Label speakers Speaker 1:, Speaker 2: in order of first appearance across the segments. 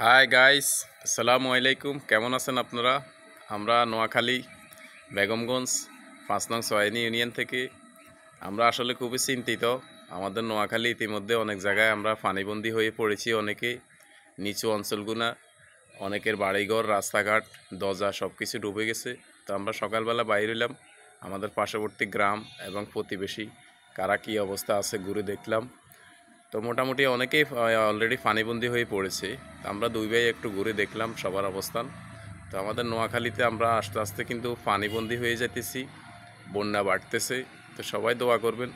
Speaker 1: Hi guys, আসসালামু আলাইকুম। কেমন আছেন আপনারা? আমরা নোয়াখালী বেগমগঞ্জ ৫ নং সোয়াইনি ইউনিয়ন থেকে আমরা আসলে খুবই চিন্তিত। আমাদের নোয়াখালী ইতিমধ্যে অনেক জায়গায় আমরা পানিবন্দী হয়ে পড়েছি। অনেকে নিচু অঞ্চলগুনা, অনেকের বাড়িঘর, রাস্তাঘাট, দরজা সব কিছু ডুবে গেছে। তো আমরা সকালবেলা বাইরে এলাম, আমাদের পার্শ্ববর্তী গ্রাম এবং প্রতিবেশী কারা কী অবস্থা আছে ঘুরে দেখলাম। তো মোটামুটি অনেকেই অলরেডি পানিবন্দী হয়ে পড়েছে। আমরা দুই ভাই একটু ঘুরে দেখলাম সবার অবস্থান। তো আমাদের নোয়াখালীতে আমরা আস্তে আস্তে কিন্তু পানিবন্দী হয়ে যেতেছি, বন্যা বাড়তেছে। তো সবাই দোয়া করবেন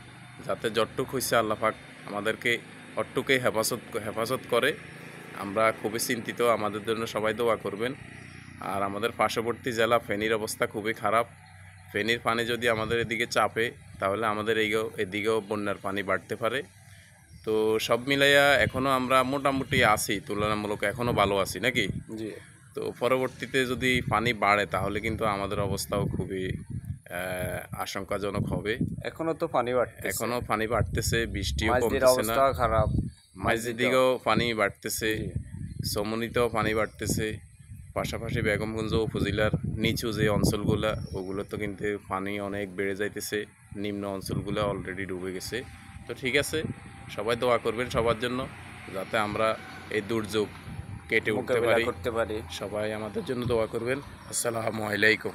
Speaker 1: যাতে যতটুক হয়েছে আল্লাহ পাক আমাদেরকে অট্টুকে হেফাজত করে। আমরা খুবই চিন্তিত, আমাদের জন্য সবাই দোয়া করবেন। আর আমাদের পার্শ্ববর্তী জেলা ফেনীর অবস্থা খুবই খারাপ। ফেনীর পানি যদি আমাদের এদিকে চাপে তাহলে আমাদের এদিকেও বন্যার পানি বাড়তে পারে। তো সব মিলাইয়া এখনও আমরা মোটামুটি আছি, তুলনামূলক এখনও ভালো আছি নাকি?
Speaker 2: জি।
Speaker 1: তো পরবর্তীতে যদি পানি বাড়ে তাহলে কিন্তু আমাদের অবস্থাও খুবই আশঙ্কাজনক হবে।
Speaker 2: এখনো তো পানি বাড়তেছে,
Speaker 1: এখনও পানি বাড়তেছে, বৃষ্টিও
Speaker 2: মাঝদির
Speaker 1: কমতেছে না।
Speaker 2: অবস্থা খারাপ,
Speaker 1: মাঝের দিকেও পানি বাড়তেছে,
Speaker 2: জি।
Speaker 1: সমনিতেও পানি বাড়তেছে। পাশাপাশি বেগমগঞ্জ উপজেলার নিচু যে অঞ্চলগুলো ওগুলো তো কিন্তু পানি অনেক বেড়ে যাইতেছে, নিম্ন অঞ্চলগুলো অলরেডি ডুবে গেছে। তো ঠিক আছে, সবাই দোয়া করবেন সবার জন্য যাতে আমরা এই দুর্যোগ কেটে উঠতে
Speaker 2: মোকাবিলা
Speaker 1: পারি।
Speaker 2: করতে পারি।
Speaker 1: সবাই আমাদের জন্য দোয়া করবেন। আসসালামু আলাইকুম।